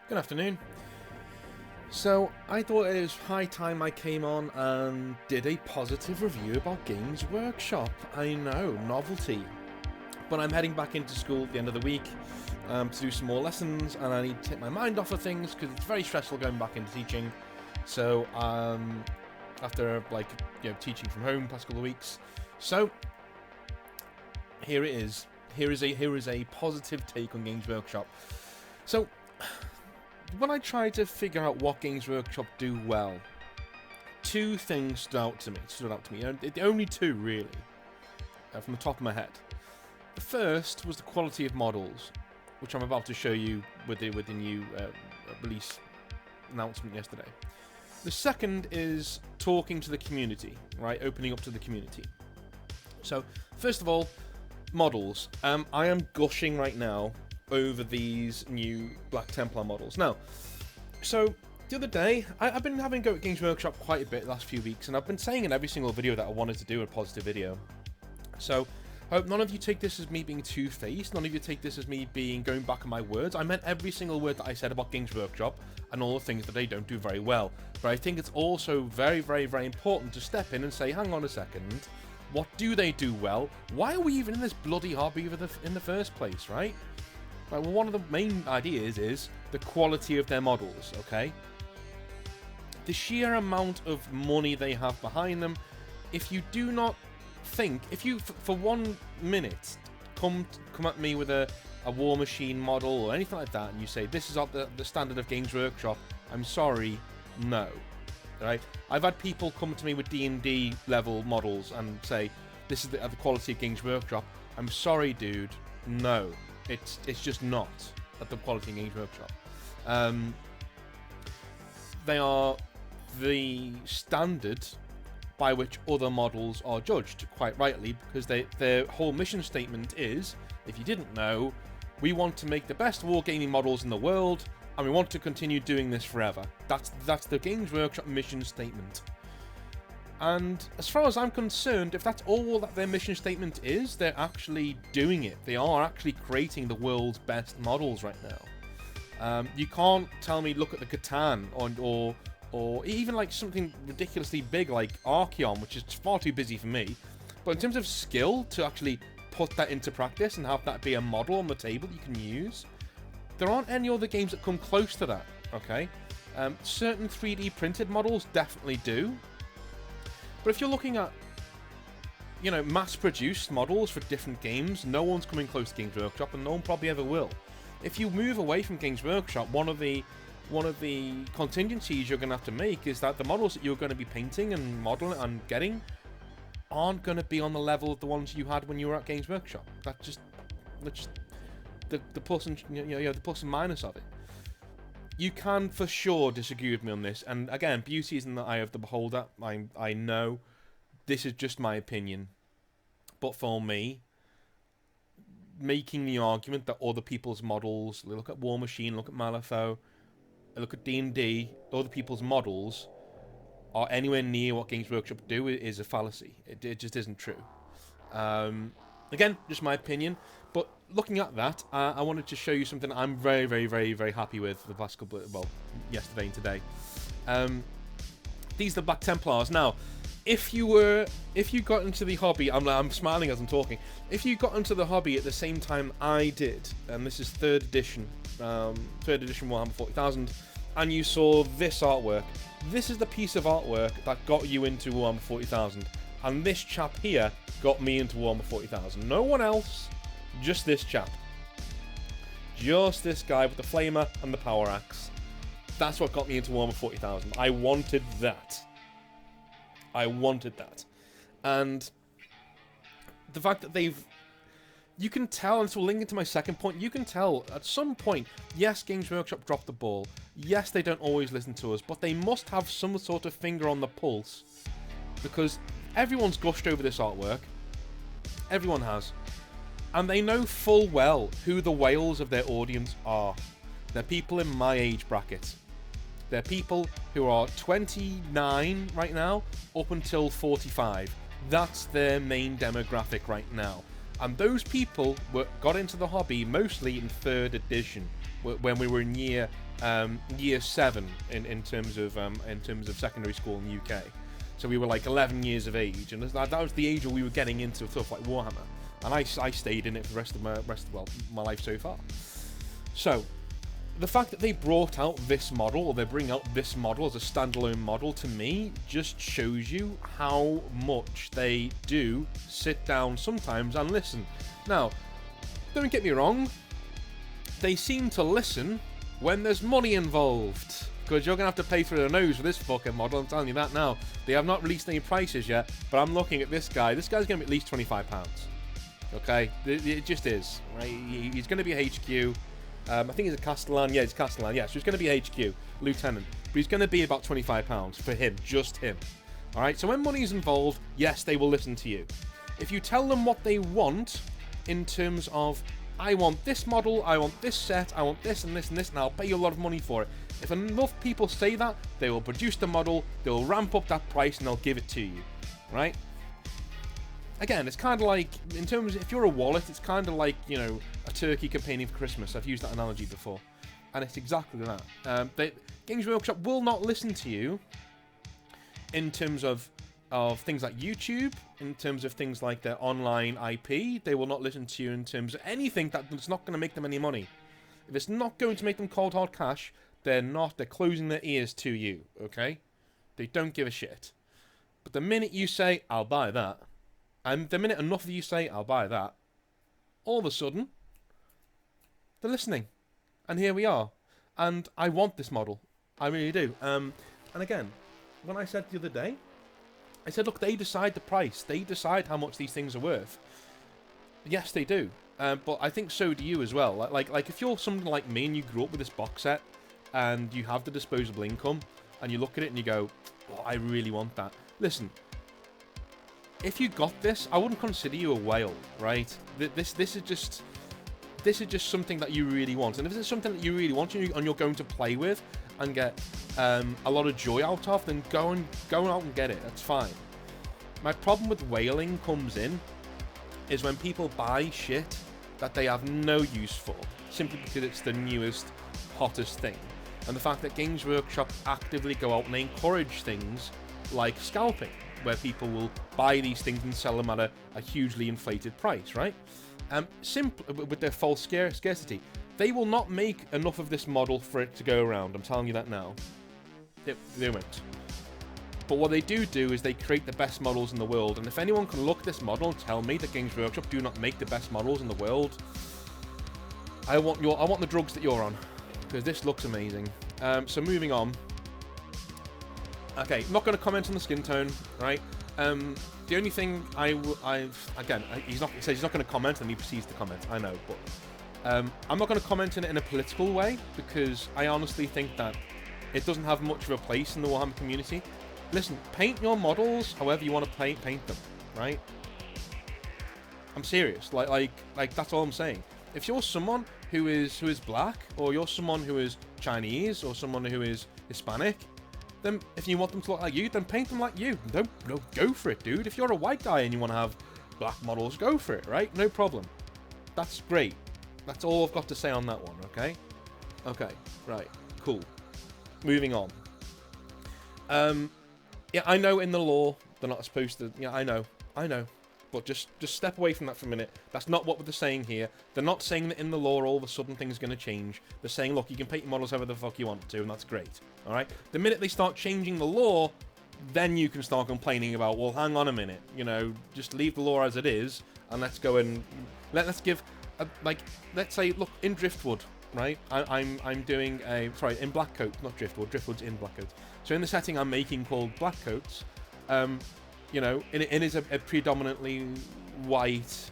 Good afternoon. So, I thought it was high time I came on and did a positive review about Games Workshop. I know, novelty. But I'm heading back into school at the end of the week to do some more lessons, and I need to take my mind off of things because it's very stressful going back into teaching. So, after teaching from home the past couple of weeks, so here it is. Here is a positive take on Games Workshop. So, when I tried to figure out what Games Workshop do well, two things stood out to me. The only two, really, from the top of my head. The first was the quality of models, which I'm about to show you with the new release announcement yesterday. The second is talking to the community, right? Opening up to the community. So, first of all, models. I am gushing right now over these new Black Templar models. Now, so the other day, I've been having a go at Games Workshop quite a bit the last few weeks, and I've been saying in every single video that I wanted to do a positive video. So, I hope none of you take this as me being two-faced, none of you take this as me going back on my words. I meant every single word that I said about Games Workshop and all the things that they don't do very well. But I think it's also very, very, very important to step in and say, hang on a second, what do they do well? Why are we even in this bloody hobby in the first place, right? Right, well, one of the main ideas is the quality of their models, okay? The sheer amount of money they have behind them. If you do not think, if you, for 1 minute, come at me with a War Machine model or anything like that, and you say, this is up the standard of Games Workshop, I'm sorry, no. Right? I've had people come to me with D&D level models and say, this is the quality of Games Workshop. I'm sorry, dude, no. It's just not at the quality of Games Workshop. They are the standard by which other models are judged, quite rightly, because their whole mission statement is, if you didn't know, we want to make the best wargaming models in the world, and we want to continue doing this forever. That's the Games Workshop mission statement. And as far as I'm concerned, if that's all that their mission statement is, they're actually doing it. They are actually creating the world's best models right now. You can't tell me, look at the Catan, or even like something ridiculously big like Archeon, which is far too busy for me. But in terms of skill, to actually put that into practice and have that be a model on the table you can use, there aren't any other games that come close to that, okay? Certain 3D printed models definitely do. But if you're looking at, mass-produced models for different games, no one's coming close to Games Workshop, and no one probably ever will. If you move away from Games Workshop, one of the contingencies you're going to have to make is that the models that you're going to be painting and modeling and getting aren't going to be on the level of the ones you had when you were at Games Workshop. That's just the plus and the plus and minus of it. You can for sure disagree with me on this, and again, beauty is in the eye of the beholder. I know this is just my opinion, but for me, making the argument that other people's models, look at War Machine, look at Malifaux, look at D&D, other people's models are anywhere near what Games Workshop do is a fallacy. It just isn't true. Again, just my opinion. But looking at that, I wanted to show you something I'm very, very, very, very happy with the past couple of, yesterday and today. These are the Black Templars. Now, if you got into the hobby, I'm smiling as I'm talking. If you got into the hobby at the same time I did, and this is 3rd edition Warhammer 40,000, and you saw this artwork, this is the piece of artwork that got you into Warhammer 40,000, and this chap here got me into Warhammer 40,000. No one else. Just this chap. Just this guy with the flamer and the power axe. That's what got me into Warhammer 40,000. I wanted that. And the fact that you can tell, and this will link into my second point, you can tell at some point, yes, Games Workshop dropped the ball. Yes, they don't always listen to us, but they must have some sort of finger on the pulse. Because everyone's gushed over this artwork. Everyone has. And they know full well who the whales of their audience are. They're people in my age bracket. They're people who are 29 right now, up until 45. That's their main demographic right now. And those people got into the hobby mostly in 3rd edition, when we were in year 7 in terms of secondary school in the UK. So we were like 11 years of age, and that was the age where we were getting into stuff like Warhammer. And I stayed in it for the rest of my life so far. So the fact that they brought out this model, or they bring out this model as a standalone model, to me just shows you how much they do sit down sometimes and listen. Now, don't get me wrong, they seem to listen when there's money involved, because you're going to have to pay through the nose for this fucking model, I'm telling you that now. They have not released any prices yet, but I'm looking at this guy. This guy's going to be at least £25. Okay? It just is. Right? He's going to be a HQ. I think he's a Castellan. Yeah, he's Castellan. Yeah, so he's going to be HQ, Lieutenant. But he's going to be about £25 for him, just him. Alright, so when money's involved, yes, they will listen to you. If you tell them what they want, in terms of, I want this model, I want this set, I want this and this and this, and I'll pay you a lot of money for it. If enough people say that, they will produce the model, they'll ramp up that price, and they'll give it to you. Right? Again, it's kind of like, in terms of, if you're a wallet, it's kind of like, you know, a turkey campaigning for Christmas. I've used that analogy before. And it's exactly that. Games Workshop will not listen to you in terms of things like YouTube, in terms of things like their online IP. They will not listen to you in terms of anything that's not going to make them any money. If it's not going to make them cold hard cash, they're closing their ears to you, okay? They don't give a shit. But the minute you say, I'll buy that, and the minute enough of you say, I'll buy that, all of a sudden, they're listening. And here we are. And I want this model. I really do. And again, when I said the other day, I said, look, they decide the price. They decide how much these things are worth. Yes, they do. But I think so do you as well. Like if you're someone like me and you grew up with this box set, and you have the disposable income, and you look at it and you go, oh, I really want that. Listen, if you got this, I wouldn't consider you a whale, right? This is just something that you really want. And if it's something that you really want and you're going to play with and get a lot of joy out of, then go out and get it. That's fine. My problem with whaling comes in is when people buy shit that they have no use for, simply because it's the newest, hottest thing. And the fact that Games Workshop actively go out and they encourage things like scalping, where people will buy these things and sell them at a hugely inflated price, right? With their false scarcity. They will not make enough of this model for it to go around, I'm telling you that now. They won't. But what they do is they create the best models in the world, and if anyone can look at this model and tell me that Games Workshop do not make the best models in the world, I want the drugs that you're on, because this looks amazing. So moving on. Okay, I'm not going to comment on the skin tone, right? The only thing he says he's not going to comment, and he proceeds to comment. I know, but I'm not going to comment on it in a political way, because I honestly think that it doesn't have much of a place in the Warhammer community. Listen, paint your models however you want to paint them, right? I'm serious. Like that's all I'm saying. If you're someone who is black, or you're someone who is Chinese, or someone who is Hispanic, then if you want them to look like you, then paint them like you. No, go for it, dude. If you're a white guy and you want to have black models, go for it, right? No problem. That's great. That's all I've got to say on that one, okay? Okay, right, cool. Moving on. Yeah, I know in the law they're not supposed to. Yeah, I know. But just step away from that for a minute. That's not what they're saying here. They're not saying that in the law all of a sudden things are going to change. They're saying, look, you can paint your models however the fuck you want to, and that's great. All right. The minute they start changing the law, then you can start complaining about, well, hang on a minute, you know, just leave the law as it is, and let's go and let's give let's say, look, in Driftwood, right? I'm doing in Blackcoat, not Driftwood. Driftwood's in Blackcoat. So in the setting I'm making called Blackcoats, you know, it is a predominantly white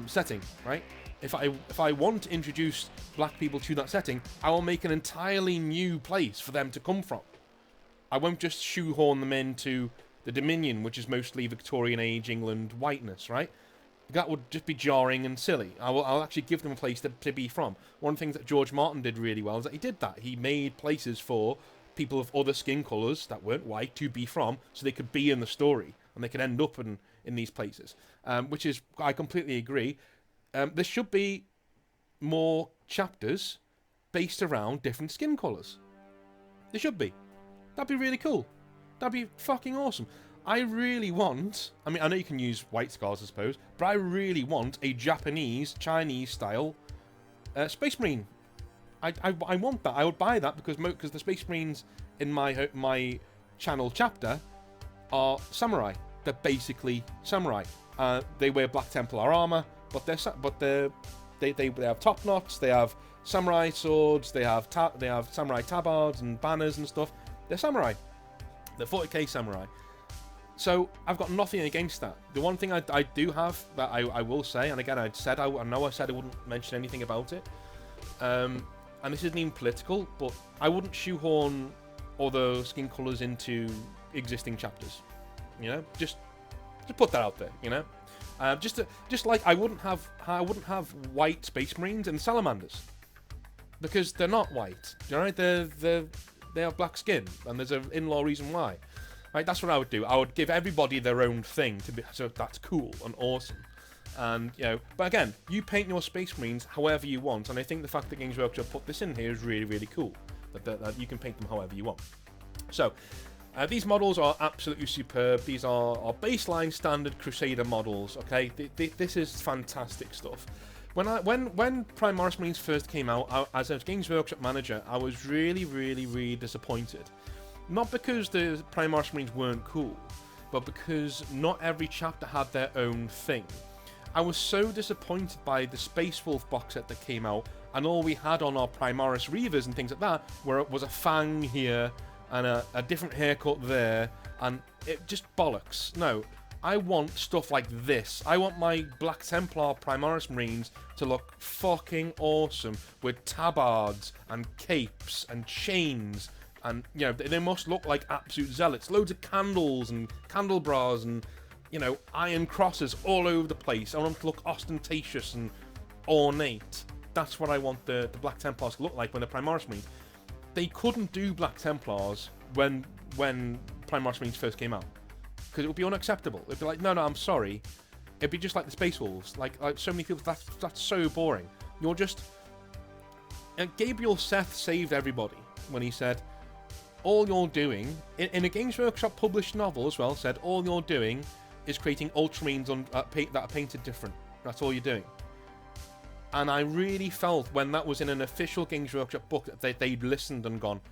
setting, right? If I want to introduce black people to that setting, I will make an entirely new place for them to come from. I won't just shoehorn them into the Dominion, which is mostly Victorian age England whiteness, right? That would just be jarring and silly. I'll actually give them a place to be from. One of the things that George Martin did really well is that he did that. He made places for people of other skin colours that weren't white to be from, so they could be in the story, and they could end up in these places, which is, I completely agree. There should be more chapters based around different skin colours. There should be. That'd be really cool. That'd be fucking awesome. I really want, I mean, I know you can use white scars, I suppose, but I really want a Japanese, Chinese-style Space Marine. I want that. I would buy that because the Space Marines in my channel chapter are samurai. They're basically samurai. They wear Black Templar armor, but they have top knots. They have samurai swords. They have samurai tabards and banners and stuff. They're samurai. They're 40k samurai. So I've got nothing against that. The one thing I do have that I will say, and again I know I said I wouldn't mention anything about it. And this isn't even political, but I wouldn't shoehorn other skin colours into existing chapters. You know, just put that out there. You know, just like I wouldn't have white Space Marines and Salamanders because they're not white. You know, they have black skin, and there's an in-law reason why. Right, that's what I would do. I would give everybody their own thing so that's cool and awesome. And, you know, but again, you paint your Space Marines however you want, and I think the fact that Games Workshop put this in here is really, really cool. That you can paint them however you want. So, these models are absolutely superb. These are baseline standard Crusader models, okay? This is fantastic stuff. When Primaris Marines first came out, as a Games Workshop manager, I was really, really, really disappointed. Not because the Primaris Marines weren't cool, but because not every chapter had their own thing. I was so disappointed by the Space Wolf box set that came out, and all we had on our Primaris Reavers and things like that was a fang here and a different haircut there, and it just bollocks. No, I want stuff like this. I want my Black Templar Primaris Marines to look fucking awesome with tabards and capes and chains. And, you know, they must look like absolute zealots. Loads of candles and candelabras and, you know, iron crosses all over the place. I want them to look ostentatious and ornate. That's what I want the Black Templars to look like when they're Primaris Marines. They couldn't do Black Templars when Primaris Marines first came out. Because it would be unacceptable. It'd be like, no, I'm sorry. It'd be just like the Space Wolves. Like so many people, that's so boring. You're just... Gabriel Seth saved everybody when he said... all you're doing, in a Games Workshop published novel as well, said all you're doing is creating Ultramarines that are painted different. That's all you're doing. And I really felt when that was in an official Games Workshop book that they'd listened and gone,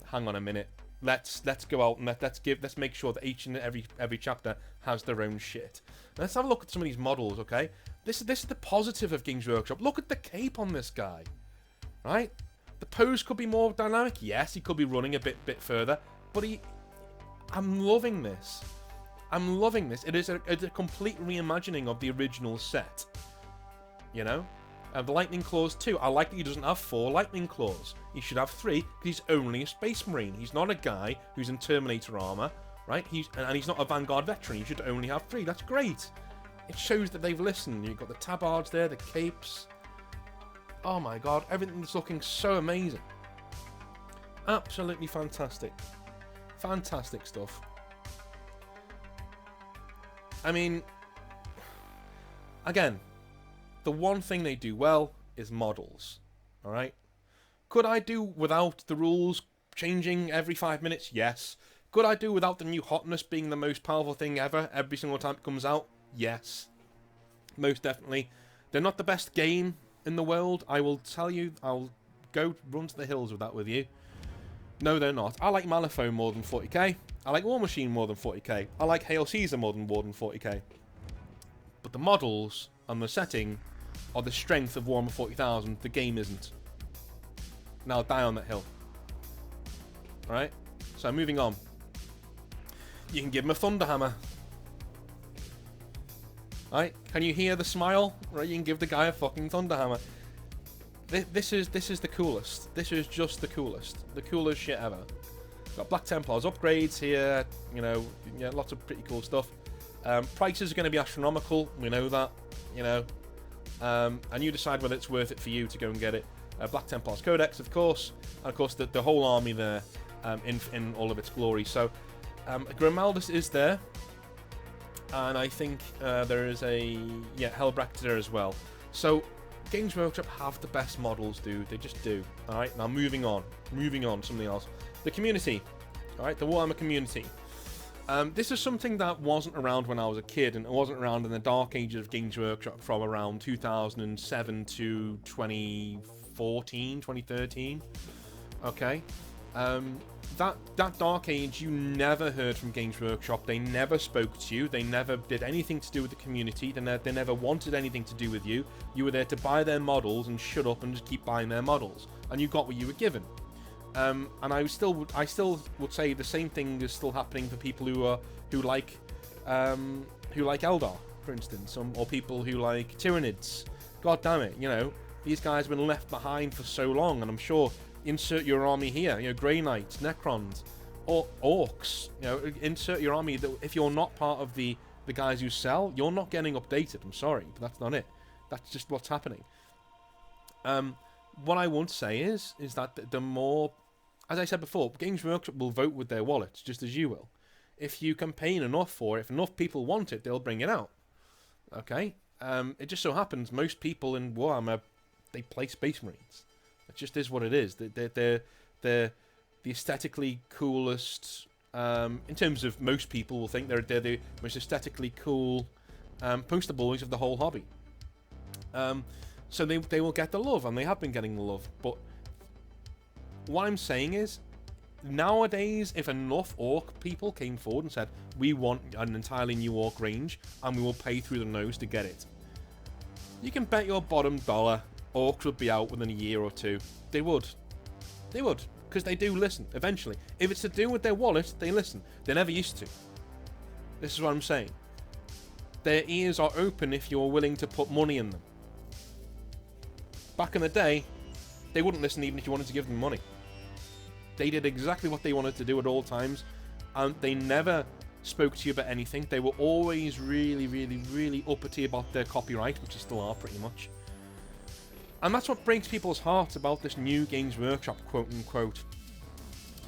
hang on a minute, let's go out and let's make sure that each and every chapter has their own shit. Now, let's have a look at some of these models, okay? This is the positive of Games Workshop. Look at the cape on this guy, right? The pose could be more dynamic. Yes, he could be running a bit further, but I'm loving this. I'm loving this. It is a complete reimagining of the original set. You know, the lightning claws too. I like that he doesn't have 4 lightning claws. He should have 3 because he's only a Space Marine. He's not a guy who's in Terminator armor, right? He's not a Vanguard veteran. He should only have 3. That's great. It shows that they've listened. You've got the tabards there, the capes. Oh my god, everything's looking so amazing. Absolutely fantastic. Fantastic stuff. I mean, again, the one thing they do well is models. Alright? Could I do without the rules changing every 5 minutes? Yes. Could I do without the new hotness being the most powerful thing ever every single time it comes out? Yes. Most definitely. They're not the best game in the world, I will tell you. I'll go run to the hills with that with you. No, they're not. I like Malifaux more than 40k. I like War Machine more than 40k. I like Hail Caesar more than 40k. But the models and the setting are the strength of Warhammer 40,000. The game isn't. Now die on that hill. Alright? So moving on. You can give him a Thunderhammer. Right? Can you hear the smile? Right? You can give the guy a fucking Thunderhammer. This is the coolest. This is just the coolest. The coolest shit ever. Got Black Templars upgrades here. You know, yeah, lots of pretty cool stuff. Prices are going to be astronomical. We know that. You know, and you decide whether it's worth it for you to go and get it. Black Templars Codex, of course, and of course the whole army there, in all of its glory. So, Grimaldus is there. and I think there is a Hellbrecht there as well. So Games Workshop have the best models, dude. They just do. All right, now moving on, something else. The community, all right, the Warhammer community. This is something that wasn't around when I was a kid, and it wasn't around in the dark ages of Games Workshop from around 2007 to 2014, 2013. Okay, that dark age, you never heard from Games Workshop. They never spoke to you. They never did anything to do with the community. They never wanted anything to do with you. You were there to buy their models and shut up and just keep buying their models, and you got what you were given. And I still would say the same thing is still happening for people who like Eldar, for instance, or people who like Tyranids. God damn it, you know, these guys have been left behind for so long, and I'm sure, insert your army here, you know, Grey Knights, Necrons, or Orcs, you know, insert your army. That if you're not part of the guys who sell, you're not getting updated. I'm sorry, but that's not it. That's just what's happening. What I won't say is that the more, as I said before, Games Workshop will vote with their wallets, just as you will. If you campaign enough for it, if enough people want it, they'll bring it out. Okay? It just so happens most people in Warhammer, they play Space Marines. It just is what it is. They're the aesthetically coolest, in terms of most people will think they're the most aesthetically cool poster boys of the whole hobby. So they will get the love, and they have been getting the love. But what I'm saying is, nowadays, if enough Orc people came forward and said, we want an entirely new Orc range, and we will pay through the nose to get it, you can bet your bottom dollar Orcs would be out within a year or two. They would. They would. Because they do listen, eventually. If it's to do with their wallet, they listen. They never used to. This is what I'm saying. Their ears are open if you're willing to put money in them. Back in the day, they wouldn't listen even if you wanted to give them money. They did exactly what they wanted to do at all times, and they never spoke to you about anything. They were always really, really, really uppity about their copyright, which they still are pretty much. And that's what breaks people's hearts about this new Games Workshop, quote-unquote,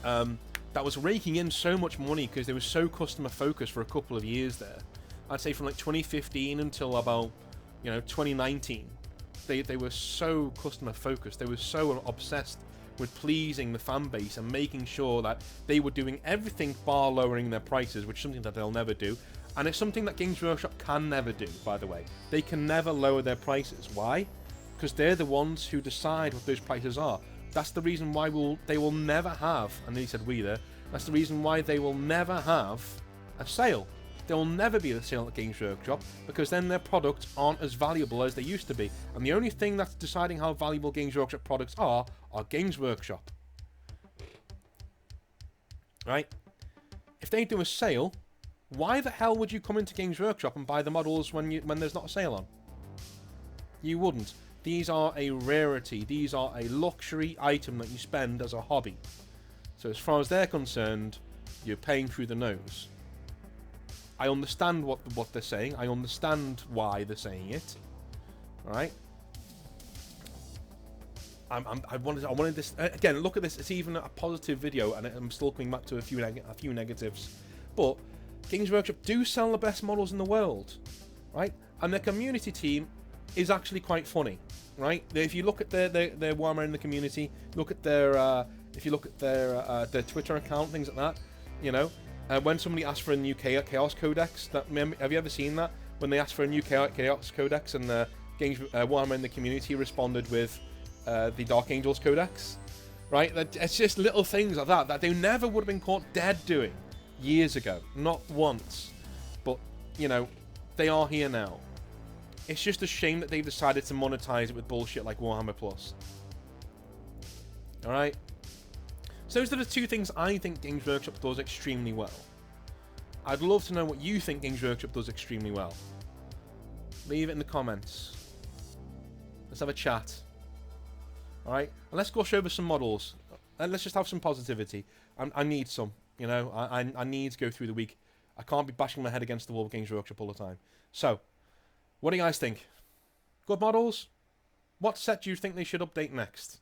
that was raking in so much money because they were so customer-focused for a couple of years there. I'd say from like 2015 until about, 2019. They were so customer-focused. They were so obsessed with pleasing the fan base and making sure that they were doing everything bar lowering their prices, which is something that they'll never do. And it's something that Games Workshop can never do, by the way. They can never lower their prices. Why? Because they're the ones who decide what those prices are. That's the reason why they will never have, and he said we there, that's the reason why they will never have a sale. There will never be a sale at Games Workshop, because then their products aren't as valuable as they used to be. And the only thing that's deciding how valuable Games Workshop products are Games Workshop. Right? If they do a sale, why the hell would you come into Games Workshop and buy the models when there's not a sale on? You wouldn't. These are a rarity. These are a luxury item that you spend as a hobby. So as far as they're concerned, you're paying through the nose. I understand what they're saying. I understand why they're saying it. All right. I wanted this again. Look at this. It's even a positive video, and I'm still coming back to a few negatives. But Games Workshop do sell the best models in the world, right? And their community team is actually quite funny, right? If you look at their Warhammer in the community, look at their if you look at their Twitter account, things like that, when somebody asks for a new Chaos Codex, have you ever seen that? When they asked for a new Chaos Codex and the Warhammer in the community responded with the Dark Angels Codex, right? It's just little things like that they never would have been caught dead doing years ago, not once. But they are here now. It's just a shame that they've decided to monetize it with bullshit like Warhammer Plus. Alright? So those are the two things I think Games Workshop does extremely well. I'd love to know what you think Games Workshop does extremely well. Leave it in the comments. Let's have a chat. Alright? And let's gush over some models. And let's just have some positivity. I need some. I need to go through the week. I can't be bashing my head against the wall with Games Workshop all the time. So, what do you guys think? Good models? What set do you think they should update next?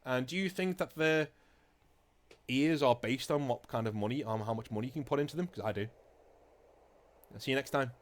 And do you think that their ears are based on what kind of money, how much money you can put into them? Because I do. See you next time.